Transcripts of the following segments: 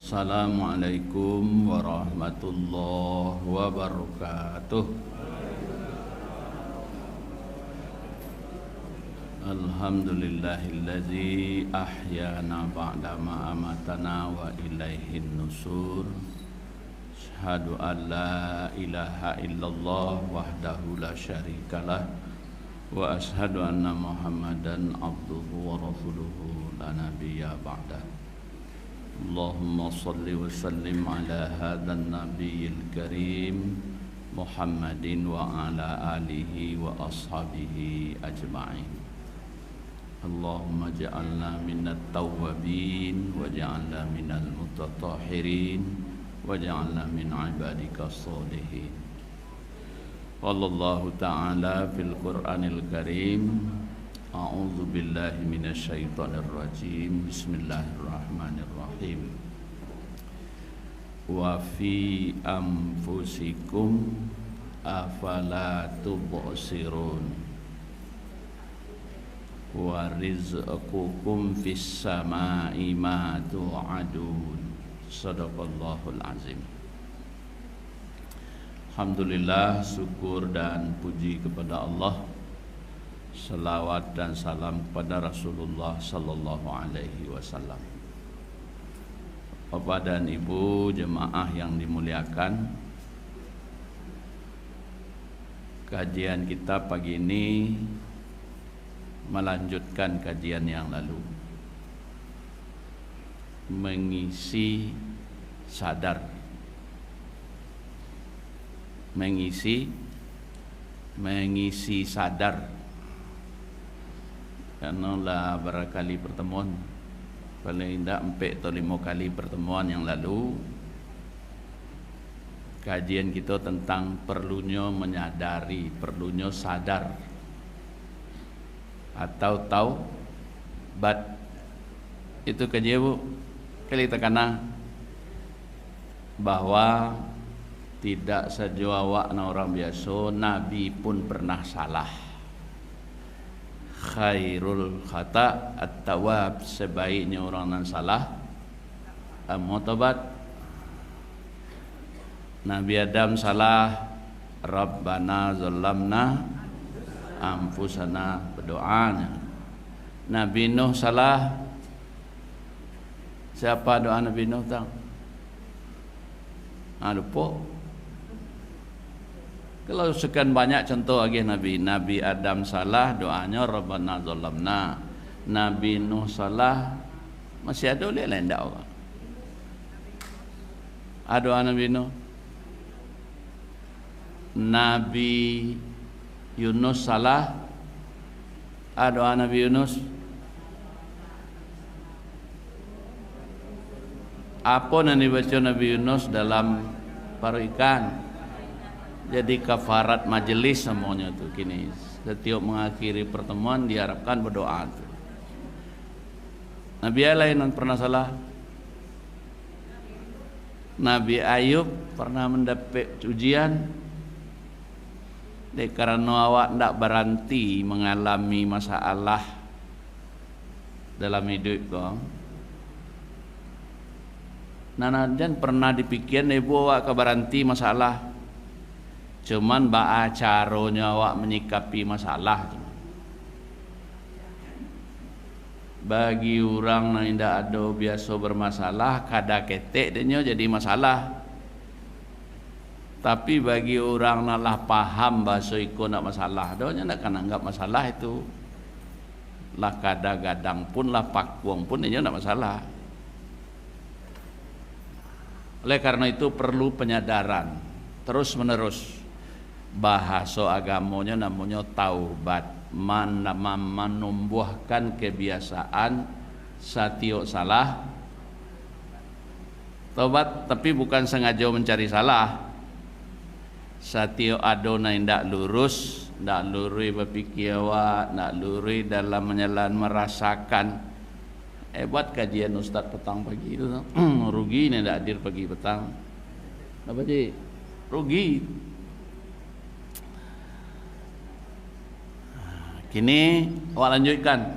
Assalamualaikum warahmatullahi wabarakatuh. Alhamdulillahillazi ahyana ba'dama amatana wa ilaihin nusur. Asyhadu an la ilaha illallah wahdahu la syarikalah wa asyhadu anna Muhammadan abduhu wa rasuluhu la nabiyya ba'dah. Allahumma salli wa sallim ala hadhan nabiyil karim Muhammadin wa ala alihi wa ashabihi ajma'in. Allahumma ja'alna minat tawwabin wa ja'alna minal mutatahhirin wa ja'alna min ibadika salihin. Wallahu ta'ala fil Qur'anil Karim. A'udzu billahi minasyaitonir rajim. Bismillahirrahmanirrahim. Wa fi anfusikum afala tubsirun. Wa rizqukum fis samai ma tu'adun. Shadaqallahul azim. Alhamdulillah, syukur dan puji kepada Allah. Salawat dan salam kepada Rasulullah sallallahu alaihi wasallam. Bapak dan Ibu jemaah yang dimuliakan, kajian kita pagi ini melanjutkan kajian yang lalu, mengisi sadar, mengisi sadar. Karena lah berkali pertemuan, paling tidak 4 atau 5 kali pertemuan yang lalu, kajian kita tentang perlunya menyadari, perlunya sadar atau taubat. Itu kajian Bu, kali tekana bahwa tidak sejawab orang biasa, Nabi pun pernah salah. Khairul khata at-tawab, sebaiknya orang yang salah tobat. Nabi Adam salah, Rabbana zalamna anfusana, berdoanya. Nabi Nuh salah, siapa doa Nabi Nuh tahu? Lupa. Kalau sekian banyak contoh lagi Nabi Adam salah, doanya Rabbana zalamna. Nabi Nuh salah, masih ada oleh lain tak orang? Doa Nabi Nuh. Nabi Yunus salah, doa Nabi Yunus. Apa yang dibaca Nabi Yunus dalam paruh ikan? Jadi kafarat majelis semuanya tu kini. Setiap mengakhiri pertemuan diharapkan berdoa tu. Nabi lain yang pernah salah. Nabi Ayub pernah mendapat ujian. Karena awak tidak berhenti mengalami masalah dalam hidup kau. Nana dan pernah dipikir ibu awak berhenti masalah. Cuman ba'a caranya awak menyikapi masalah. Bagi orang yang tidak ada biasa bermasalah, kada ketek dia jadi masalah. Tapi bagi orang yang lah paham bahasa ikut nak masalah, dia nak kan anggap masalah itu. Lah kada gadang pun, lah pakuang pun dia nak masalah. Oleh karena itu perlu penyadaran terus menerus. Bahasa agamanya namanya taubat, menumbuhkan kebiasaan setiap salah taubat, tapi bukan sengaja mencari salah. Setiap adona ndak lurus, ndak lurus berpikir awak, ndak lurus dalam menyalan merasakan. Buat kajian Ustaz petang pagi itu rugi ni ndak hadir pagi petang. Apa sih? Rugi. Kini awak lanjutkan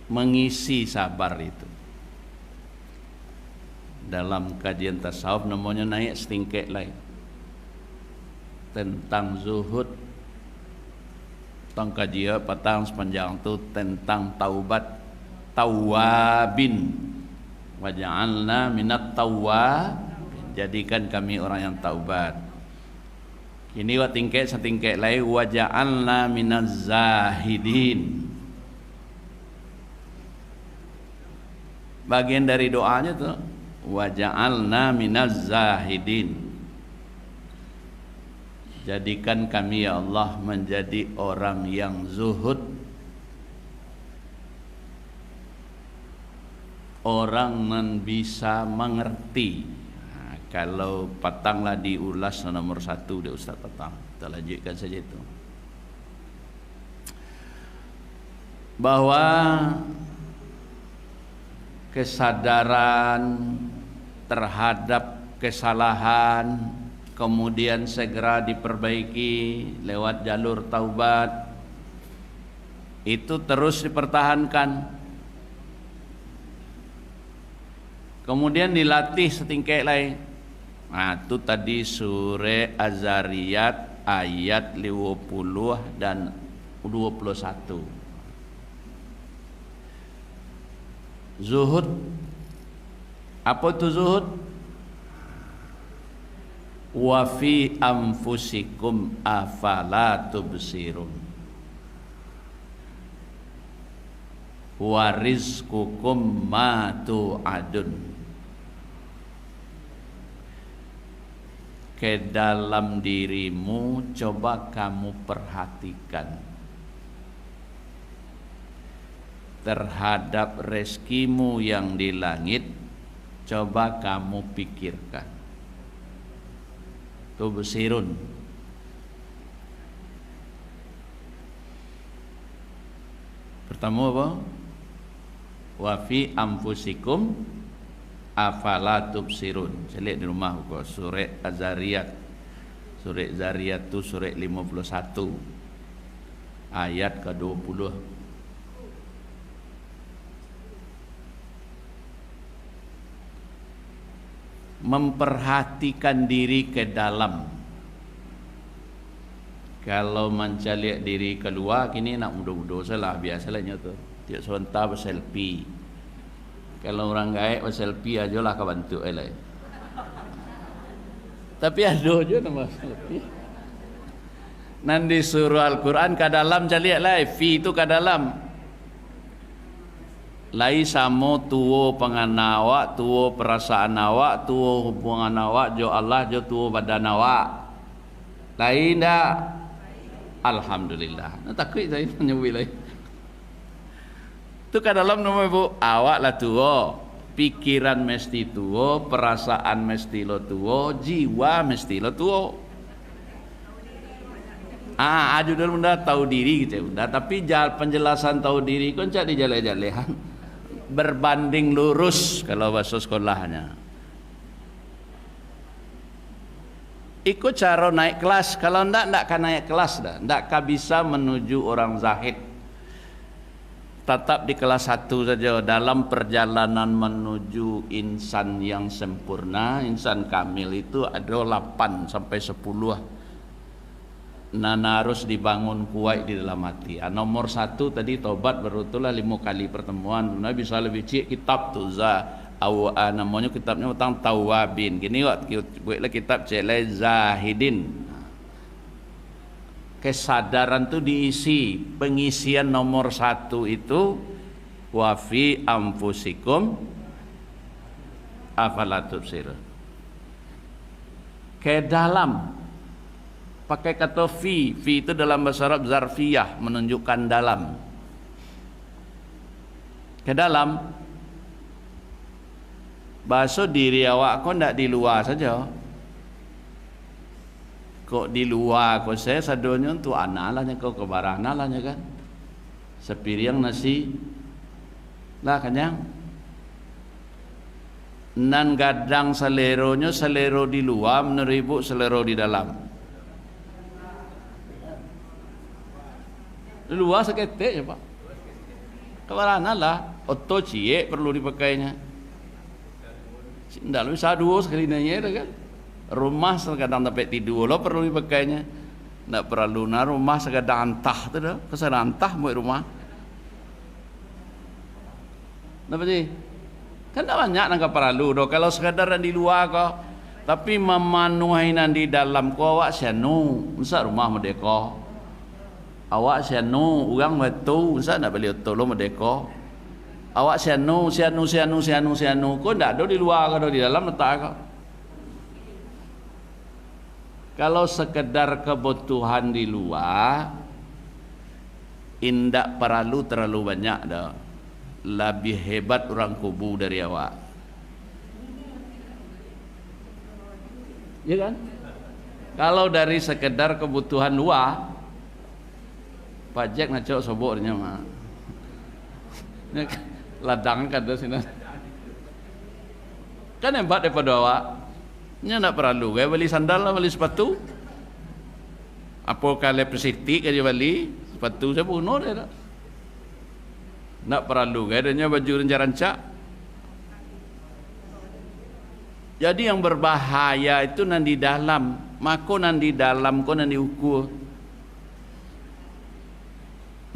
mengisi sabar itu. dalam kajian tasawuf namanya naik setingkat lain tentang zuhud, tentang kajian petang sepanjang itu tentang taubat, tawabin, waja'alna minat tawabin, jadikan kami orang yang taubat. Ini wa tingkat setingkat lain, waja'alna minaz zahidin. Bagian dari doanya tuh waja'alna minaz zahidin, jadikan kami ya Allah menjadi orang yang zuhud, orang yang bisa mengerti. Nah, kalau petanglah diulas nomor 1 di Ustaz Petang, kita lanjutkan saja itu, bahwa kesadaran terhadap kesalahan kemudian segera diperbaiki lewat jalur taubat itu terus dipertahankan, kemudian dilatih setingkat lain. Nah, itu tadi surah Az-Zariyat ayat 50 dan 21. Zuhud, apa itu zuhud? Wa fi anfusikum afala tubsirun wa rizqukum ma tu'adun. Ke dalam dirimu coba kamu perhatikan, terhadap rezekimu yang di langit coba kamu pikirkan. Tubsirun, pertama apa? Wa fi anfusikum afala tubsirun. Saya lihat di rumah kok surah Az-Zariyat. Surah Zariyat itu surah 51 ayat ke-20. Memperhatikan diri ke dalam. Kalau mencari diri keluar, kini nak mudah-mudah salah biasalah tu. Tiap sebentar berselfie. Kalau orang gaib berselfie aja lah kebantu elai. Tapi ada aja nama selfie. Nanti surah Al-Quran ke dalam cari lah, fi itu ke dalam. Lai samo tuwo pangan awak, tuwo perasaan awak, tuwo hubungan awak jo Allah, jo tuwo badan awak. Lain dah. Alhamdulillah. Nah, takut saya menyebut lain. Tu ke dalam nama ibu awak lah tuwo, pikiran mesti tuwo, perasaan mesti lo tuwo, jiwa mesti lo tuwo. Aju dalam benda tahu diri gitu benda, tapi penjelasan tahu diri kan cak di jalan-jalan berbanding lurus kalau bahasa sekolahnya. Ikut cara naik kelas, kalau ndak kan naik kelas dah, ndak kan bisa menuju orang zahid. Tetap di kelas 1 saja dalam perjalanan menuju insan yang sempurna, insan kamil itu ada 8 sampai 10. Nana harus dibangun kuat di dalam hati. Nomor 1 tadi tobat berutulah 5 kali pertemuan. Nabi bisa lebih cik kitab tu namanya kitabnya tentang tawabin. Gini buatlah kitab celai zahidin. Kesadaran tu diisi, pengisian nomor 1 itu wa fi anfusikum afala tubsirun. Ke dalam, pakai kata fi itu dalam bahasa Arab zarfiyah, menunjukkan dalam. Ke dalam, bahasa diri awak kau ndak di luar saja. Kok di luar kau saya sadonya tu analahnya kau kebarah analahnya kan. Sepiriang nasi lah kenyang. Nan gadang seleronya selero di luar meneribu selero di dalam. Di luar seketik ya Pak. Kebarah analah, oto cie perlu dipakainya. Tidak bisa dua sekali nanya kan. Rumah sekadang dapat tidur lo perlu dipakainya. Tidak perlu na rumah sekadang antah tu dah. Kesadang antah buat rumah. Kenapa sih? Kan tak banyak nak perlu doh. Kalau sekadar di luar kau, tapi memenuhi di dalam kau awak sianu. Masa rumah merdeka. Awak sianu, orang betul. Masa nak beli tolong merdeka. Awak sianu. Kau tak ada di luar kau, di dalam letak kau. Kalau sekedar kebutuhan di luar, indak perlu terlalu banyak dah. Lebih hebat orang kubu dari awak. Ya kan? Kalau dari sekedar kebutuhan luar, pajak nak cok sobornya mah. Ladang kan dah sini. Kan hebat daripada awak. Nya nak perlu gaya beli sandal lah, beli sepatu. Apa kali persiti kerja beli sepatu saya bunuh dia tak. Nak perlu gaya adanya baju rancak. Jadi yang berbahaya itu nanti dalam, maka nanti dalam kau nanti ukur.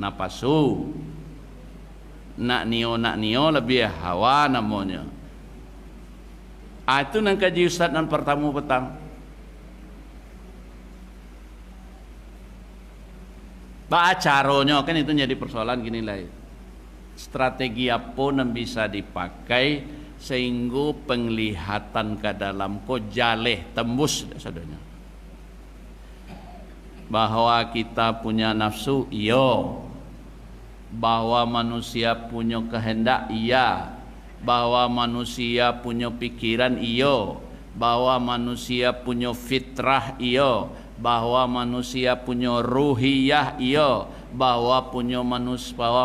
Napasu, nak nio lebih hawa namanya. Itu nang kaji ustaz nan pertama petang. Caranya kan itu jadi persoalan gini lah. Strategi apa yang bisa dipakai sehingga penglihatan ke dalam ko jaleh tembus sadanya. Bahwa kita punya nafsu, iya. Bahwa manusia punya kehendak, iya. Bahwa manusia punya pikiran, iyo. Bahwa manusia punya fitrah, iyo. Bahwa manusia punya ruhiyah, iyo. Bahwa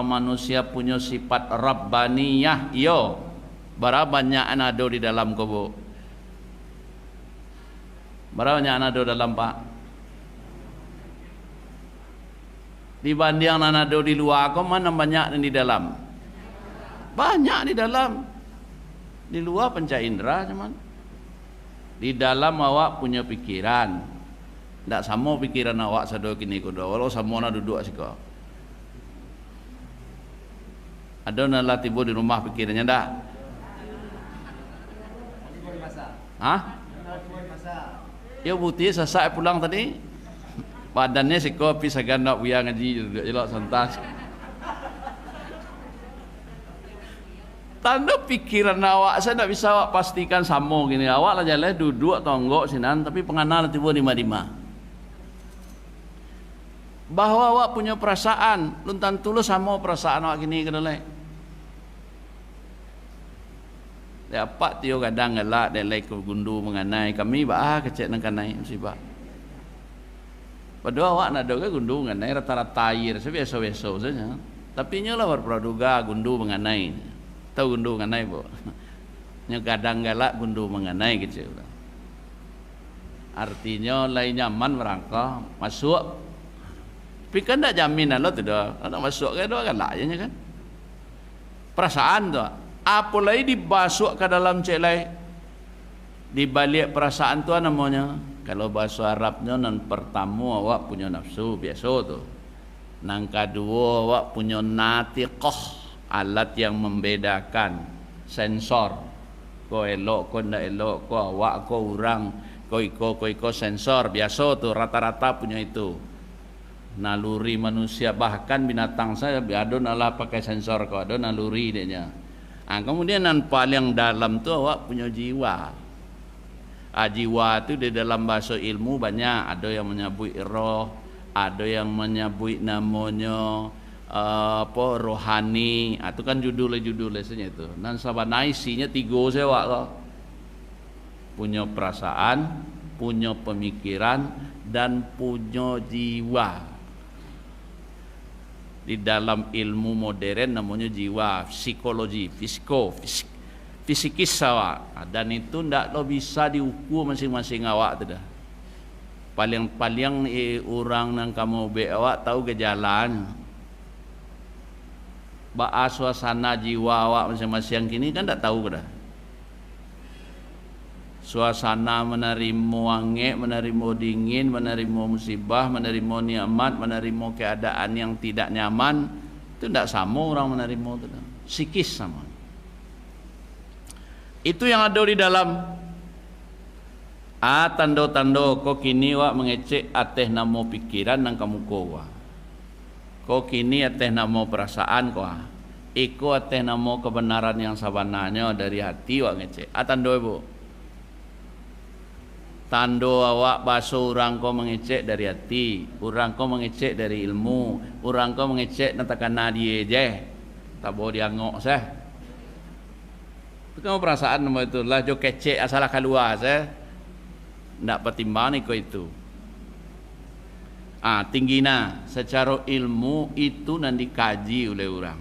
manusia punya sifat rabbaniyah, iyo. Berapa banyak ada di dalam kubu? Berapa banyak ada dalam pak? Dibanding ada di luar, kau mana banyak di dalam? Banyak di dalam. Di luar panca indera cuman. Di dalam awak punya pikiran. Tak sama pikiran awak sado kini kuda. Walau sama nak duduk siko. Ada nak tiba di rumah pikirannya tak? Hah? Ya buti sesak pulang tadi. Badannya siko pisagan nak buya ngaji jelak santas. Tanda pikiran awak saya tak bisa awak pastikan sama gini. Awak lah jalan duduk tonggok sinan tapi penganal tiba lima-lima. Bahwa awak punya perasaan, luntan tulus sama perasaan awak gini kedalai. Dapat tio kadang galak delai ke gundu menganai kami kecek nang kanai musibah. Padahal awak nak doga gundu menganai rata-rata air sebiasa-biasa saja. Tapi nyolah berpraduga gundu menganai. Tahu gundu mengenai bu, nya kadang galak gundu mengenai gitu. Artinya lain nyaman merangkak masuk, tapi kan tak jamin lo tu dah, nak masuk ke doa galak je kan. Perasaan tu, apa lagi dibasuk ke dalam celai, di balik perasaan tu namanya. Kalau bahasa Arabnya nan pertama awak punya nafsu biasa tu, nang kedua awak punya natiqah. Alat yang membedakan sensor ko elok ko ndak elok ko awak ko orang ko iko sensor biasa tu rata-rata punya itu naluri manusia bahkan binatang saya adon Allah pakai sensor ko adon naluri dia kemudian nan paling dalam tu awak punya jiwa jiwa tu di dalam bahasa ilmu banyak ada yang menyebut roh ada yang menyebut namanya rohani, itu kan judul-judulnya itu. Dan sabana isinya tiga sewa kok. Punya perasaan, punya pemikiran, dan punya jiwa. Di dalam ilmu modern namanya jiwa, psikologi, fisikis awak. Dan itu ndak lo bisa diukur masing-masing awak tu dah. Paling-paling orang yang kamu be awak tahu gejalan. Suasana jiwa awak masing-masing kini kan tak tahu dah. suasana menerima angin, menerima dingin, menerima musibah, menerima nikmat, menerima keadaan yang tidak nyaman, itu tidak sama orang menerima itu. Psikis sama. Itu yang ada di dalam tanda-tanda kau kini wak mengecek atas nama pikiran dan kamu kau. Kau kini atas nama perasaan kau. Iko atas nama kebenaran yang sebenarnya dari hati wak ngecek. Tanda ibu. Tando awak bahasa orang kau mengecek dari hati, orang kau mengecek dari ilmu, orang kau mengecek natakan dia je, tak boleh diangok sah. Itu kamu perasaan nama itu lah jo kecek asalah keluar sah, ndak pertimbang iko itu. Tingginya secara ilmu itu nanti dikaji oleh orang.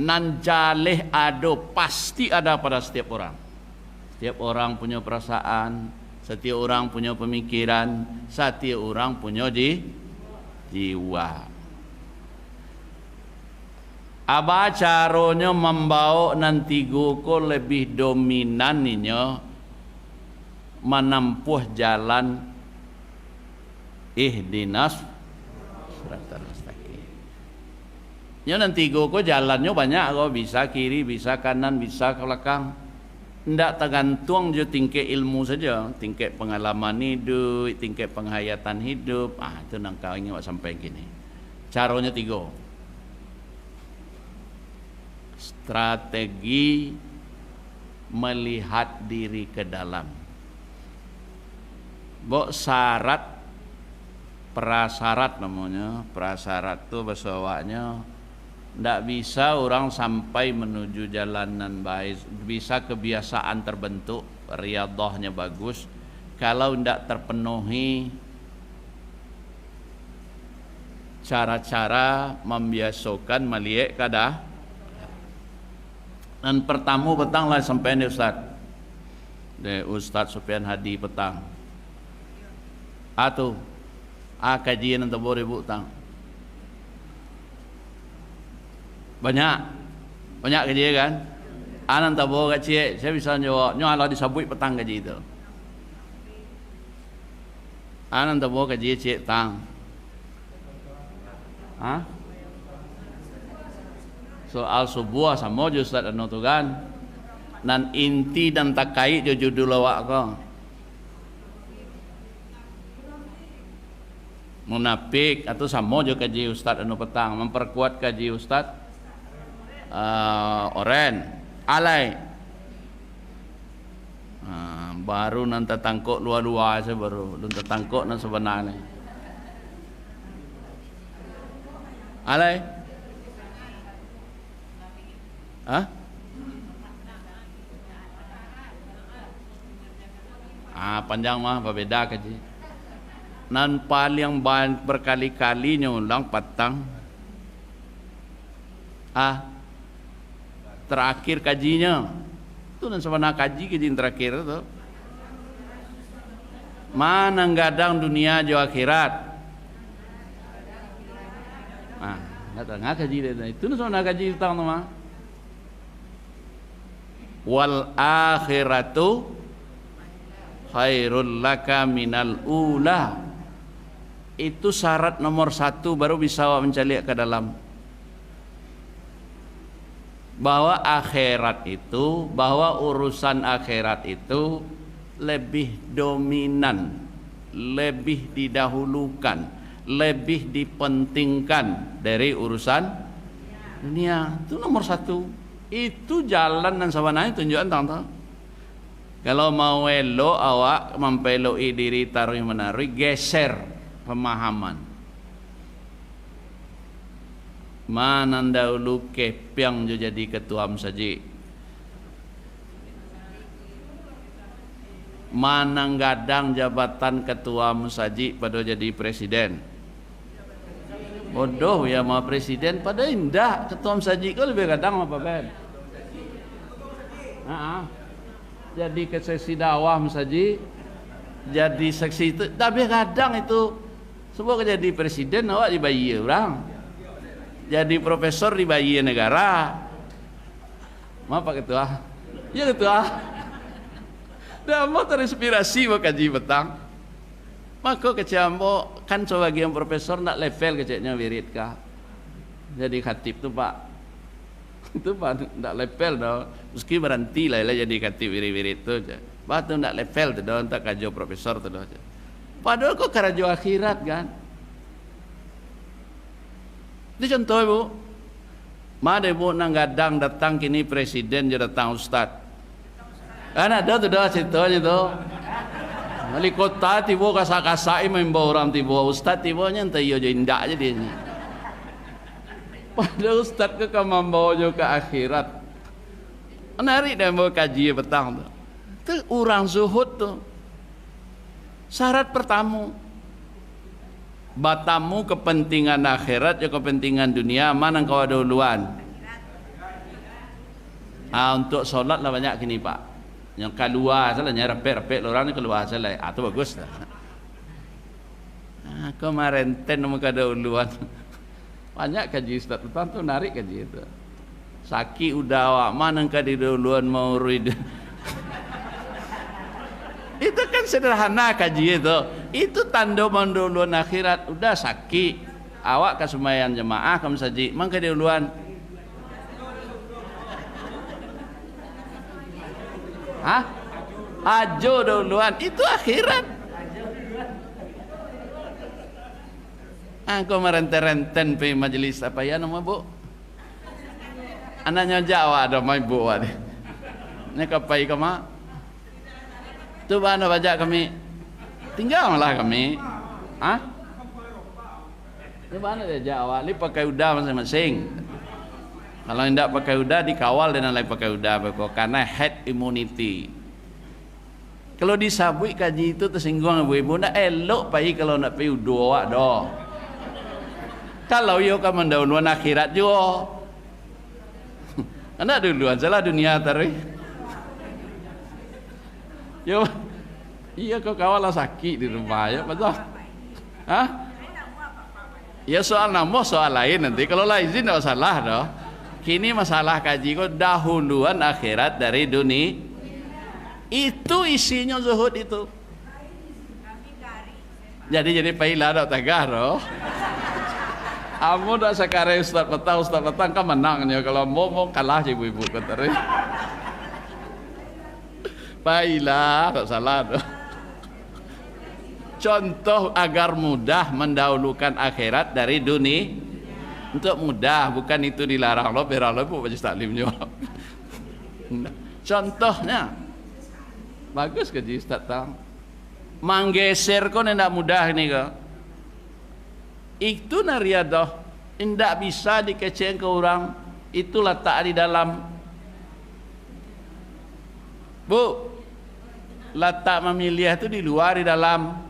Nan jaleh ado pasti ada pada setiap orang. Setiap orang punya perasaan, setiap orang punya pemikiran, setiap orang punya jiwa. Apa caranya membawa nanti ko lebih dominan ninya menempuh jalan ihdinas siratal mustaqim. Ya nanti ko jalannya banyak kok, bisa kiri, bisa kanan, bisa ke belakang. Tidak tergantung je tingkat ilmu saja, tingkat pengalaman hidup, tingkat penghayatan hidup. Itu yang kau ingin sampai gini. Caranya 3. Strategi melihat diri ke dalam. Syarat, prasyarat namanya. Prasyarat tu bahasa awaknya. Tidak bisa orang sampai menuju jalanan baik, bisa kebiasaan terbentuk, riyadhahnya bagus, kalau tidak terpenuhi cara-cara membiasakan melihat kada. Dan pertama petang lah sampai ni Ustaz Sufyan Hadi petang. Kajian yang boleh petang. Banyak gaji kan? Anan tabo gaji, saya bisa jawab. Nyo ala disabui petang gaji itu. Anan tabo gaji cik tang. Soal subuh sama je Ustaz anu tu kan. Nan inti dan takai je judul awak ko. Munafik atau sama je kaji Ustaz anu petang, memperkuat kaji Ustaz oren alai baru nanti tangkok luar-luar saya baru nanti tangkok nan sebenarnya alai panjang mah berbeda kaji nan paling berkali-kali nyulang patang terakhir kajinya itu dan sebenarnya kaji terakhir itu mana gadang dunia jauh akhirat nggak kaji itu dan sebenarnya kaji tentang nama wal akhiratu khairul laka minal ula, itu syarat nomor 1 baru bisa mencari ke dalam. Bahwa akhirat itu, bahwa urusan akhirat itu lebih dominan, lebih didahulukan, lebih dipentingkan dari urusan dunia. Itu nomor 1. Itu jalan dan sebenarnya tunjukan tentang. Kalau mau elo awak mempeloi diri taruh menaruh, geser pemahaman. Mana dahulu kepiang jadi ketua saji, mana gadang jabatan ketua saji pada jadi presiden. Bodoh ya mau presiden pada indah ketua saji kau lebih gadang apa ben? Jadi ke seksi dakwah saji, jadi seksi itu tapi kadang itu semua jadi presiden awak dibayar orang. Jadi profesor dibayar negara. Maaf Pak Ketua. Ya Ketua. Dah mau terinspirasi mau kaji petang. Maka kecambo kan sebagian profesor nak level keceknya wirid kah. Jadi khatib tu Pak. Itu Pak nak level dah. Meski berhenti lah jadi khatib wirid-wirid tu je. Pak tu nak level tu dah untuk kajo profesor tu dah. Padahal kok karajo akhirat kan. Itu contoh Ibu. Mana Ibu nang gadang datang kini presiden je datang ustaz. Kan ada tu dah ceritanya tu. Wali kota tiba kasak-kasai membawa orang tiba ustaz tiba nyantai yo je indak je dia ni. Pada ustaz ke membawa je ke akhirat. Menarik dah mau kaji petang tu. Tu orang zuhud tu. Syarat pertama batamu kepentingan akhirat ya kepentingan dunia mana kau ada duluan. Untuk solat lah banyak kini Pak. Yang keluar salah nyari repek orang ni keluar salah. Tu bagus dah. Kemarin ten muka dahuluan. Banyak kaji Ustaz petang tu narik kaji itu. Sakit udah awak mana engkau di dahuluan mau read. Itu kan sederhana kaji itu. Itu tanda manduluan akhirat. Udah sakit. Awak ke sembahyang jemaah kamu saji. Mangka dahuluan. Hah? Ajo dahuluan. Itu akhirat. Kau merenten-renten pergi majlis apa ya nama Bu? Anaknya Jawa ada mai Bu ada. Ni kapai kama? Tu mana baca kami? Tinggal malah kami. Hah? Ni mana dia Jawa? Li pakai udah masing-masing. Kalau tidak pakai udah dikawal dengan lain pakai udah karena head immunity. Kalau disabui kaji itu tersinggung ibu-ibu nak elok pai kalau nak pergi udah dah. Kalau yo kan mendahuluan akhirat jo. Anak duluan salah dunia tadi. Yo. Iya kau kawal lah sakit di rumah ya betul. Hah? Ya soal nama soal lain nanti kalau lah izin tak salah dah. Kini masalah kaji kau dahuluan akhirat dari dunia. Itu isinya zuhud itu. Jadi pailah dak tagah roh. Amu dak sekarang ustaz petang kan menangnya kalau mau kalah ibu-ibu katanya. Pailah tak salah dah. Contoh agar mudah mendahulukan akhirat dari dunia. Untuk mudah, bukan itu dilarang lo, biar lo pun majlis taklim juga. Contohnya, bagus ke Ustaz Tang? Manggeser kau tidak mudah ni ke? Itu nariadah, tidak bisa dikeceng ke orang. Itu letak di dalam. Bu, letak memilih itu di luar, di dalam.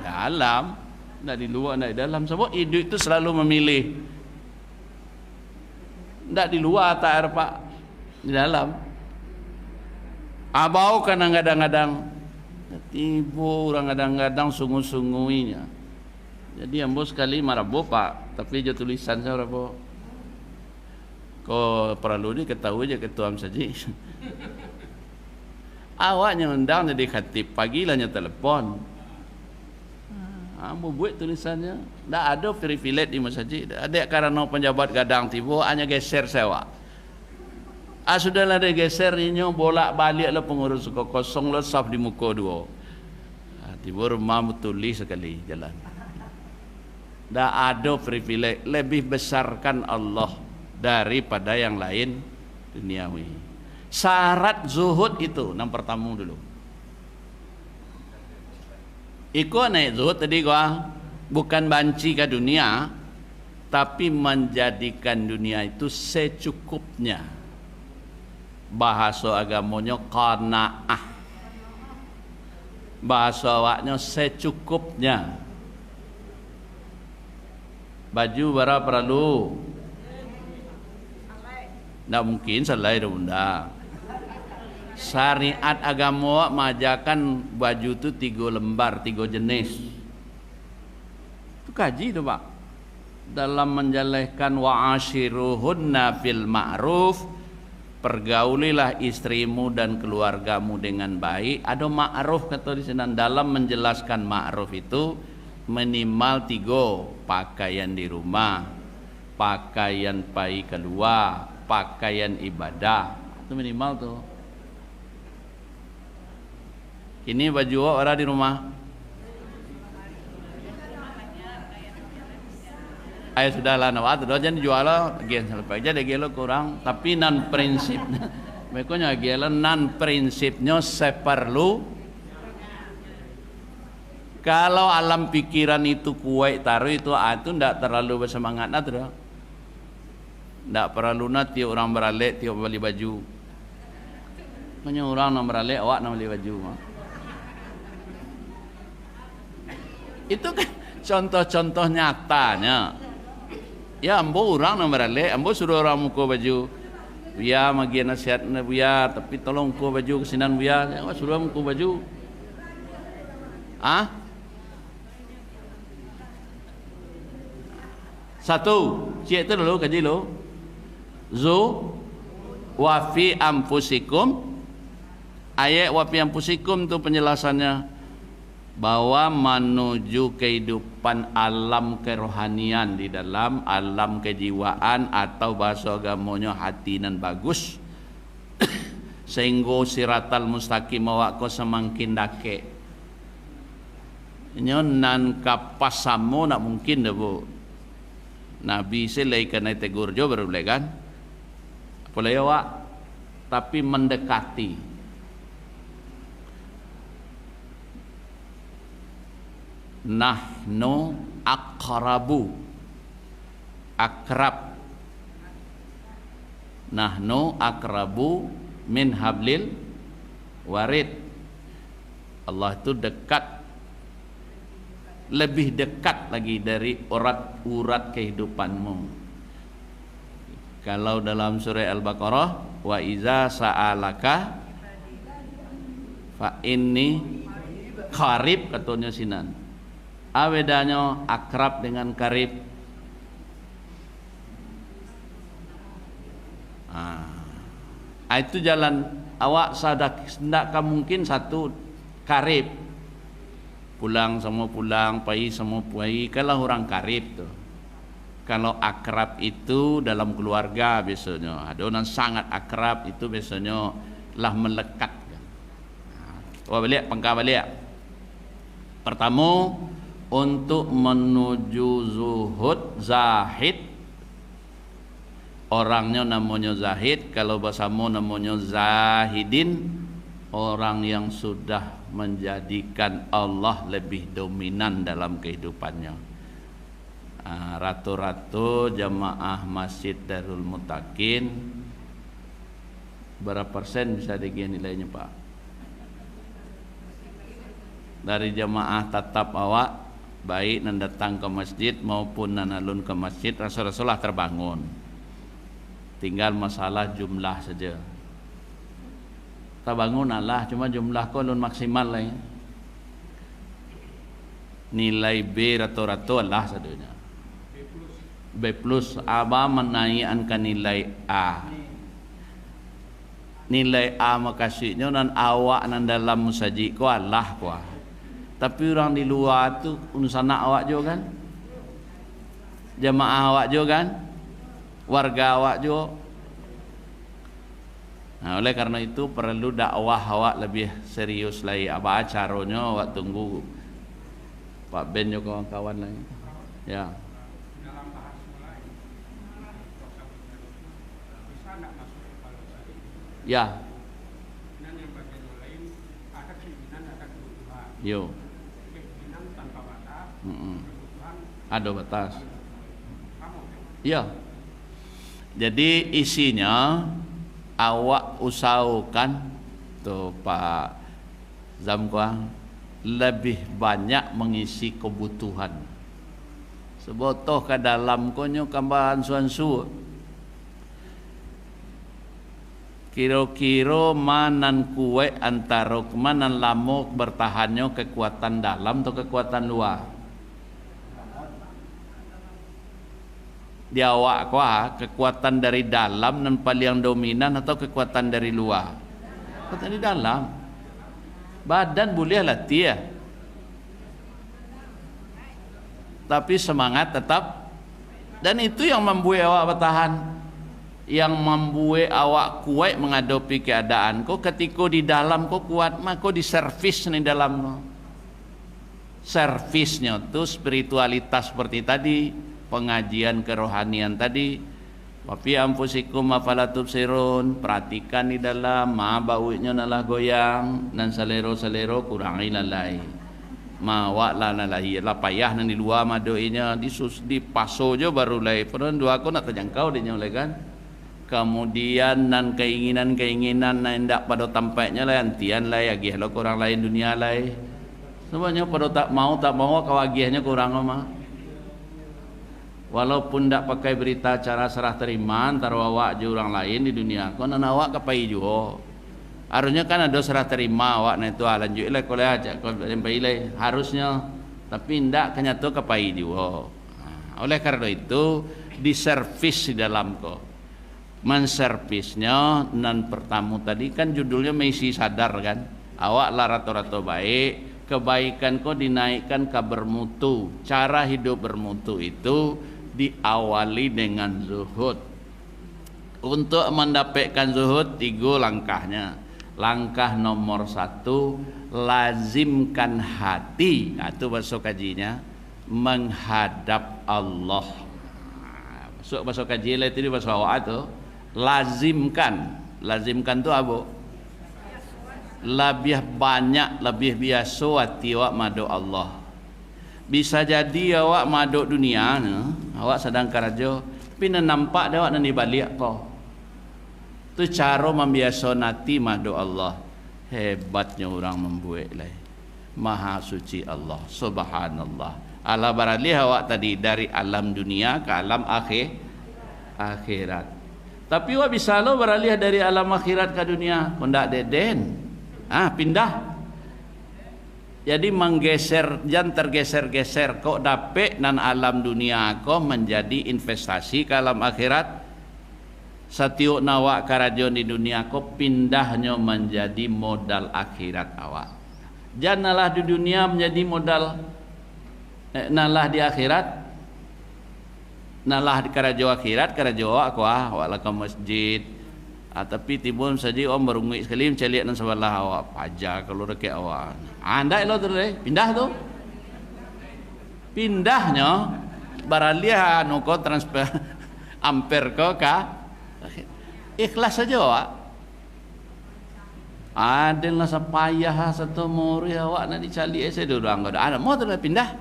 Dalam, tidak di luar, tidak di dalam. Sebab hidup itu selalu memilih. Tidak di luar tak Pak, di dalam. Abau kan kadang-kadang tiba orang kadang-kadang sungguh-sungguhinya. Jadi ambo sekali marah Pak, tapi je tulisan saya apa? Kau perlu diketahui je ketua saja. Awaknya undang jadi khatib, pagilahnya telepon. Ambo buat tulisannya. Tak ada privilege di masjid. Ada karena penjabat gadang tiba hanya geser sewa. Sudahlah dia geser ini bolak balik lah pengurus kosong lah saf di muka dua. Tiba rumah tulis sekali jalan. Tak ada privilege lebih besarkan Allah daripada yang lain duniawi. Syarat zuhud itu yang pertama dulu. Iko naik zuhud tadi gua bukan banci ke dunia, tapi menjadikan dunia itu secukupnya. Bahasa agamanya qanaah. Bahasa awaknya secukupnya. Baju berapa perlu? Tak mungkin selai undang. Syariat agama majakan baju tu 3 lembar, 3 jenis. Itu kaji tu Pak. Dalam menjalankan wa'ashiruhunna fil ma'ruf pergaulilah istrimu dan keluargamu dengan baik. Ada ma'ruf kata di sini. Dalam menjelaskan ma'ruf itu minimal 3, pakaian di rumah, pakaian pai keluar, pakaian ibadah. Itu minimal tuh. Ini baju orang di rumah. Ayo sudahlah, nawat dojan jual gen sampai aja deh gelo kurang, tapi nan prinsip mereka gelo nan prinsipnya seperlu. Kalau alam pikiran itu kuat taruh itu ndak terlalu bersemangat nak tuh. Ndak perlu nanti orang beralek tiap beli baju. Punya orang nak beralek awak nak beli baju. Itu kan contoh-contoh nyatanya. Ya ambo orang nak beralek, ambo suruh orang muka baju. Buya magi nasihat buya, tapi tolong muka baju kesinan buya. Ya suruh muka baju. Ah? Satu, cik itu dulu kaji lo. Zu wa fi anfusikum. Ayat wa fi anfusikum tu penjelasannya bahwa menuju kehidupan alam kerohanian di dalam alam kejiwaan atau bahasa agamanya hati nan bagus sehingga siratal mustaqim awak ko semakin dake nyo nan kapasamo nak mungkin dah bu Nabi selai kena tegur jo baru boleh kan boleh awak tapi mendekati nahnu aqrabu akrab nahnu akrabu min hablil warid. Allah itu dekat, lebih dekat lagi dari urat-urat kehidupanmu. Kalau dalam surah Al-Baqarah wa iza sa'alaka fa inni qarib katanya sinan. Bedanya akrab dengan karib. Itu jalan awak sadak mungkin satu karib. Pulang semua pulang, pai semua pai. Kalau orang karib tuh. Kalau akrab itu dalam keluarga biasanya. Ada orang sangat akrab itu biasanya lah melekat. Wah balik, pangkal balik. Pertama untuk menuju zuhud zahid, orangnya namanya zahid, kalau bersama namanya zahidin, orang yang sudah menjadikan Allah lebih dominan dalam kehidupannya. Ratu-ratu jamaah Masjid Darul Mutakin berapa persen bisa digi nilainya Pak? Dari jamaah tetap awak baik nan datang ke masjid maupun nan alun ke masjid Rasulullah terbangun. Tinggal masalah jumlah saja. Terbangun Allah cuma jumlah ko alun maksimal lah. Nilai B rata-rata Allah sadunya. B plus aba menaikkan nilai A. Nilai A makasihnya nan awak nan dalam musajid ko Allah ko. Tapi orang di luar tu unsana awak juga kan, jamaah awak juga kan, warga awak juga. Nah, oleh karena itu perlu dakwah awak lebih serius lagi. Apa caranya awak tunggu Pak Ben juga kawan lagi. Ya. Ya. Yo. Ada batas. Ya. Jadi isinya awak usahakan tuh Pak Zamkuang lebih banyak mengisi kebutuhan. Sebab toh ke dalam konyo kambahan suan-su. Kira-kira manan kuat antara manan lama bertahannya kekuatan dalam atau kekuatan luar. di awak kuah, kekuatan dari dalam dan paling dominan atau kekuatan dari luar? Kekuatan di dalam. Badan boleh latih ya, tapi semangat tetap, dan itu yang membuat awak bertahan, yang membuat awak kuat menghadapi keadaan. Kau ketika di dalam kau kuat, maka di servis di dalam kau. Servisnya tu spiritualitas seperti tadi, pengajian kerohanian tadi. Wafi ampusikum afala tubsirun, perhatikan di dalam, baunya nalah goyang, dan salero-salero kurangi lalai. Wak lah nalahi, lah payah nan di luar madoinya, di paso je baru lai. Padahal dua aku nak terjangkau dia nyoleh kan. Kemudian nan keinginan nan hendak pada tampaknya lah, antian lah, agih lo kurang lain dunia lah. Semuanya pada tak mau kawagihnya kurang mah. Walaupun tak pakai berita cara serah terima antara awak je orang lain di dunia, kau nan awak kapai juga. Harusnya kan ada serah terima awak na itu lanjut lah kau aja kau sampai ilai harusnya, tapi ndak kenyato kapai juga. Oleh karena itu diservis di dalam kau. Menservisnya nan pertama tadi kan judulnya mesti sadar kan. Awak lah rata-rata baik, kebaikan kau dinaikkan ke bermutu. Cara hidup bermutu itu diawali dengan zuhud. Untuk mendapatkan zuhud 3 langkahnya. Langkah nomor 1, lazimkan hati. Itu masuk kajinya, menghadap Allah. Masuk kaji lah itu di bahasa awak itu. Lazimkan tu apa? Lebih banyak, lebih biasa hati awak madu Allah. Bisa jadi awak maduk dunia ni, awak sedang kerja, tapi nampak dia awak nan dibalik kau. Tu cara membiasa nanti maduk Allah. Hebatnya orang membuat lah. Maha suci Allah, subhanallah. Allah baralih awak tadi dari alam dunia ke alam akhirat. Tapi awak bisa lo beralih dari alam akhirat ke dunia, hendak deden. Pindah. Jadi menggeser, jangan tergeser-geser. Kok dapat nan alam dunia kau menjadi investasi ke alam akhirat. Setiap nawak karajon di dunia kau pindahnya menjadi modal akhirat awak. Janganlah di dunia menjadi modal, nalah di akhirat, nalah di karajo akhirat, karajo awak lah ke masjid. Tapi timbul saja orang berungik sekali menceliak dan sebelah awak pajak kalau rakyat awak. Anda lo terus pindah tu. Pindahnya baralih nuko transfer ampere ko ka ikhlas saja awak. Ada lah sepayah satu muri awak nak dicali saya dulu anggo ada mau terus pindah.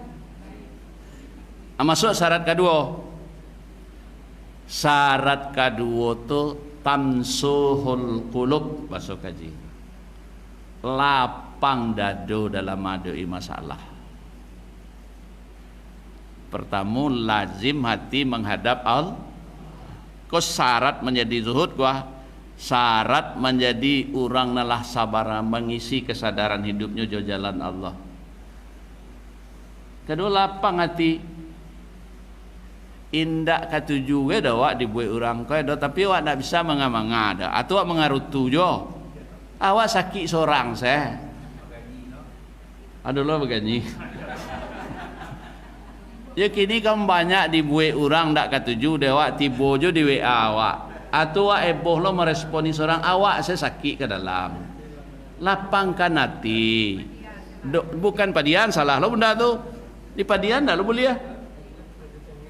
Masuk syarat kedua. Syarat kedua tu tamsuhul qulub, bahasa kaji. Lapang dado dalam menghadapi masalah. Pertama lazim hati menghadap Allah. Kau syarat menjadi zuhud gua, syarat menjadi orang nalah sabar mengisi kesadaran hidupnya jo jalan Allah. Kedua lapang hati. Indak katuju we dah awak dibuat orang kau dah, tapi awak tak bisa mengamanga dah. Atau awak mengarutu jo. Awak sakit seorang saya. Aduh lo begini. Ya kini kamu banyak dibuat orang tak katuju dah awak tibo jo di WA awak. Atau awak eboh lo meresponi seorang awak saya sakit ke dalam. Lapangkan hati. Bukan padian salah lo benda tu. Di padian dah lo boleh ya.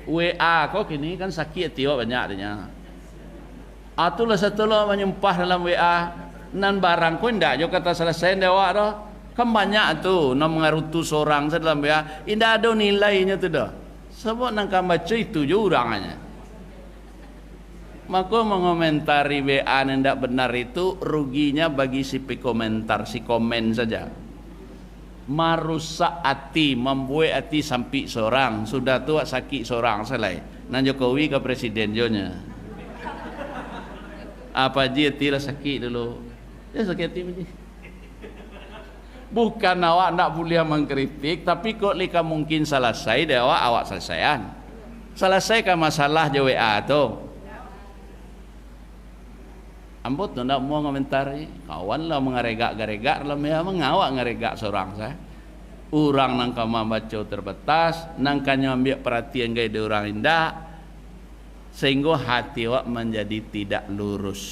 WA kau kini kan sakit tiap banyak adanya. Atulah setelah menyempah dalam WA nan barang kau indah jo kata selesai dewa dah. Kan banyak tu nak mengarutu seorang dalam WA. Indah ada nilainya tu dah. Sebab nak baca itu je orangnya. Maka mengomentari WA yang tidak benar itu ruginya bagi si pekomentar, si komen saja. Merusak hati, membuat hati sampai seorang sudah tua sakit seorang selai. Nan Jokowi ke presiden jonya. Apa dia tira sakit dulu. Dia sakit hati begini. Bukan awak nak boleh mengkritik, tapi kok lika mungkin selesai dewa awak selesaian. Selesaikan masalah je WA tu. Ambo tu nak mau komentari, kawan lah mengaregak-garegak lah mengawak ngaregak seorang saya. Orang nang kama baca terbatas, nang kanya ambil perhatian gaya de orang indah, sehingga hati awak menjadi tidak lurus.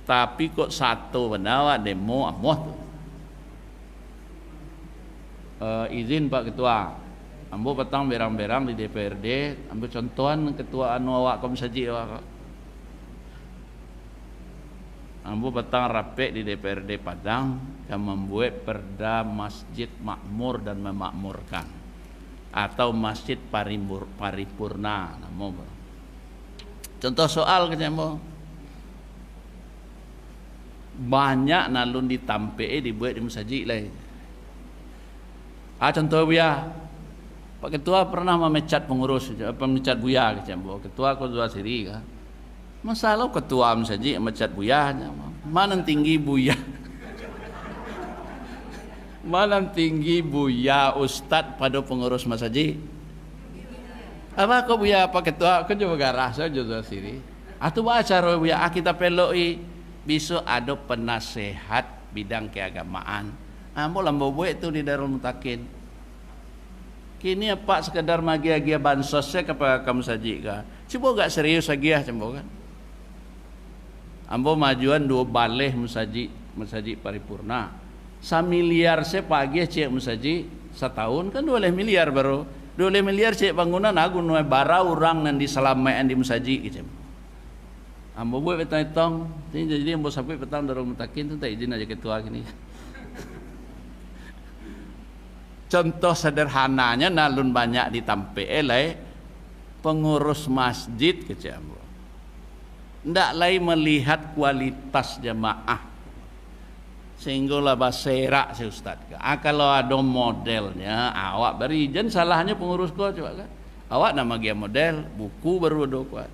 Tapi kok satu benda awak demo amoh tu. Izin Pak Ketua, ambo petang berang-berang di DPRD, ambil contohan ketua anu awak komsaji awak. Ambo petang rapek di DPRD Padang yang membuat perda masjid makmur dan memakmurkan atau masjid paripurna namo. Contoh soal kecambo. Banyak nalun ditampe dibuat di masjid lain. Contoh buya, Pak Ketua pernah memecat pengurus, memecat buya kecambo. Ketua Ketua Siri kan. Masalah ketua masjid mecat buya, mana tinggi buya? Mana tinggi buya ustad pada pengurus masjid? Apa kau buya Pak Ketua? Kau coba garah saya Ketua Siri. Atau acara buya kita peloi besok ada penasehat bidang keagamaan. Ambo lambo buat tu di Darul Mutakin. Kini apa sekedar magia-magia bansosnya kepada kamu saji ka. Cuba gak serius lagi ya cembo kan. Ambo majuan 2 baleh masjid paripurna. 1 miliar se pagi cek masjid setahun kan 2 miliar baru. 2 miliar cek bangunan agun noe bara orang nan diselamaian di masjid gitu. Ambo buat petang-petang, jadi ambo sampai petang Darul Mutakin tu tak izin aja ketua gini. Contoh sederhananya nalun banyak ditampe oleh pengurus masjid kecil. Ndak lain melihat kualitas jemaah sehingga lah baserak si ustaz. Kalau ada modelnya awak beri jen salahnya pengurus kau coba kan. Awak nama dia model buku baru ada kuat.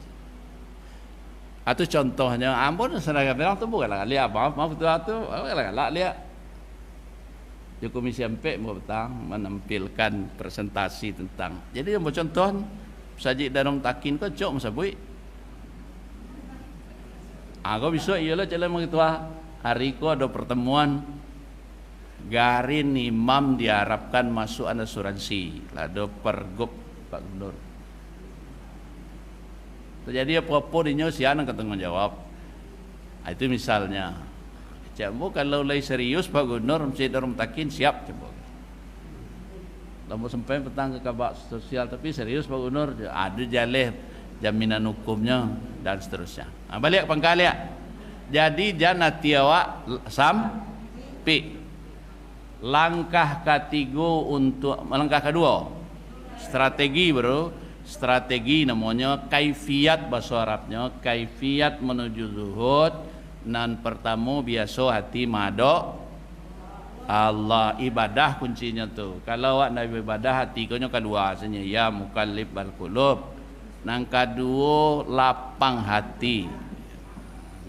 Atau contohnya ampun seragam bilang tu bukanlah lihat maaf tu bukanlah lihat. Di Komisi 4 mau petang menampilkan presentasi tentang. Jadi yang contoh Masjid Darul Mutakin kau cok masabui. Kau bisa ialah jalan mengitua. Hari kau ada pertemuan garin imam diharapkan masuk asuransi. Ada pergub Pak Gubernur. Jadi apa-apa dinyo siapa yang ketanggung jawab. Itu misalnya. Jambu kalau lagi serius Pak Gubernur Masjid Darul Mutakin siap jambu. Lalu sampai petang ke kabak sosial tapi serius Pak Gubernur ada jaleh jaminan hukumnya dan seterusnya. Balik pangkal ya. Jadi jangan tiawa sampai langkah ketiga untuk langkah kedua strategi bro. Strategi namanya kaifiat bahasa Arabnya kaifiat menuju zuhud. Nan pertama biasa hati mado Allah ibadah kuncinya tu. Kalau awak nak ibadah hati kau kedua sebenarnya ya mukallib bal qulub. Nang kedua lapang hati.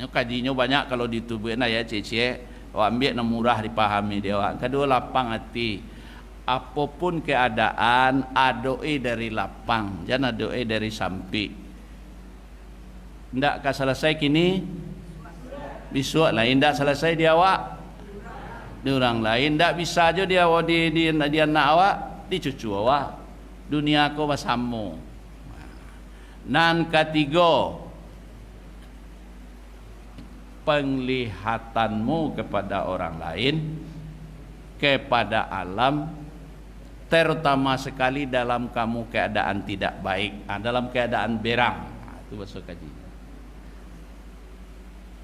Nyo kajinya banyak kalau di tubuh na ya cece. Awak ambil na murah dipahami dia awak. Kedua lapang hati. Apapun keadaan adoe dari lapang, jangan adoe dari sampi. Ndak ka selesai kini besok lain tak selesai dia awak di orang lain tak bisa aja dia awak di anak awak di cucu awak dunia kau bersama. Nan ketiga penglihatanmu kepada orang lain kepada alam terutama sekali dalam kamu keadaan tidak baik dalam keadaan berang itu bahasa kaji.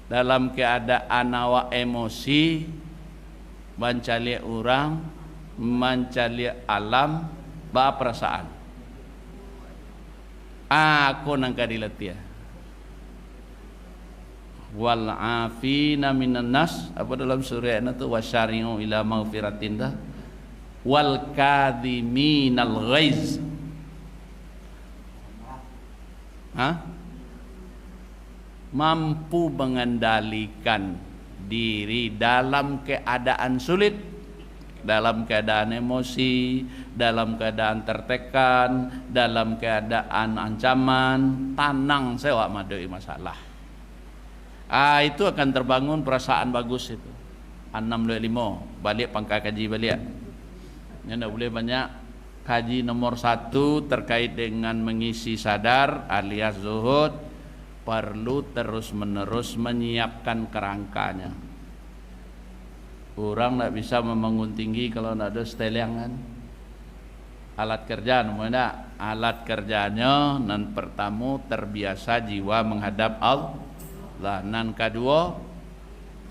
Dalam keadaan awak emosi mencari orang mencari alam bah perasaan aku nangka dilatih wal afina minan nas apa dalam surah itu wasyari'u ila maghfiratin dah wal kadhiminal ghaiz mampu mengendalikan diri dalam keadaan sulit dalam keadaan emosi, dalam keadaan tertekan, dalam keadaan ancaman, tanang sewa madoi masalah. Itu akan terbangun perasaan bagus itu. 625 balik pangkal kaji balik. Ya tidak boleh banyak. Kaji nomor 1 terkait dengan mengisi sadar alias zuhud, perlu terus-menerus menyiapkan kerangkanya. Orang tidak bisa membangun tinggi kalau tidak ada seteliangan. Alat kerja namanya, alat kerjanya nan pertama terbiasa jiwa menghadap Allah, nan kedua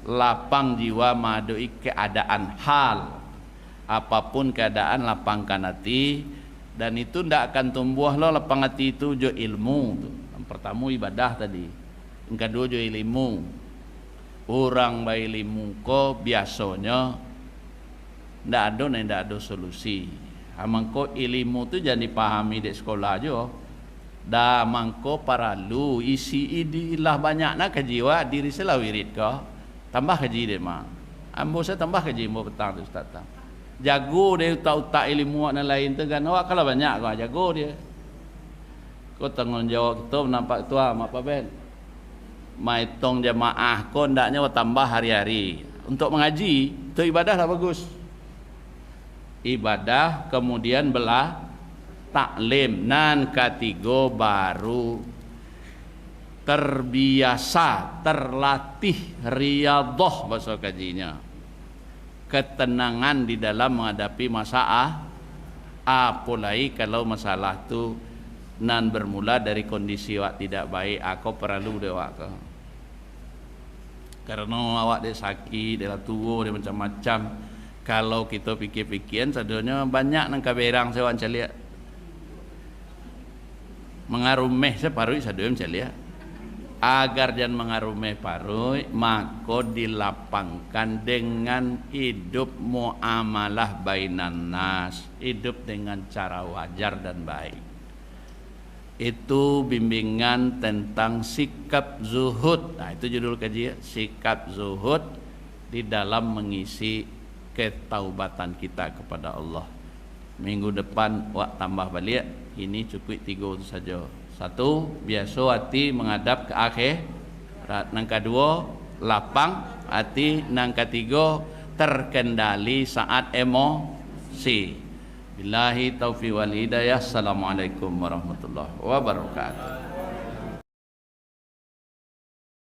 lapang jiwa madui keadaan hal, apapun keadaan lapangkan hati, dan itu tidak akan tumbuh lo lapang hati itu jo ilmu tuh. Yang pertama ibadah tadi, yang kedua jo ilmu. Orang bayi ilmu ko biasanya ndak ada solusi. Amangko ilmu tu jangan dipahami di sekolah aja. Da mangko paralu isi idilah banyak nak kejiwa diri sela wirid ko. Tambah kaji dia mah. Ambo saya tambah kaji mo petang tu ustaz. Jago dia utak ilmu dan lain tu kan. Awak kalau banyak kau jago dia. Kau tanggungjawab kita nampak tua mak Pak Ben. Maitong jamaah kau ndaknya tambah hari-hari untuk mengaji itu ibadah lah bagus. Ibadah kemudian belah taklim nan ketiga baru terbiasa terlatih riyadhah bahasa kajinya, ketenangan di dalam menghadapi masalah. Apalagi kalau masalah tu nan bermula dari kondisi awak tidak baik, aku perlu dewak ke. Karena awak dia sakit, dia tua, dia macam-macam. Kalau kita fikir-fikiran, sebenarnya banyak nang kaberang saya wancak lihat. Mengarumeh separuh sadonya wancak lihat. Agar jangan mengarumeh parui, maka dilapangkan dengan hidup muamalah bainan nas, hidup dengan cara wajar dan baik. Itu bimbingan tentang sikap zuhud. Nah, itu judul kajian, sikap zuhud di dalam mengisi ketaubatan kita kepada Allah. Minggu depan wak tambah balik. Ini cukup 3 itu saja. 1, biasa hati menghadap ke akhir. Nang kedua, lapang hati. Nang ketiga, terkendali saat emosi. Billahi taufiq wal hidayah. Assalamualaikum warahmatullahi wabarakatuh.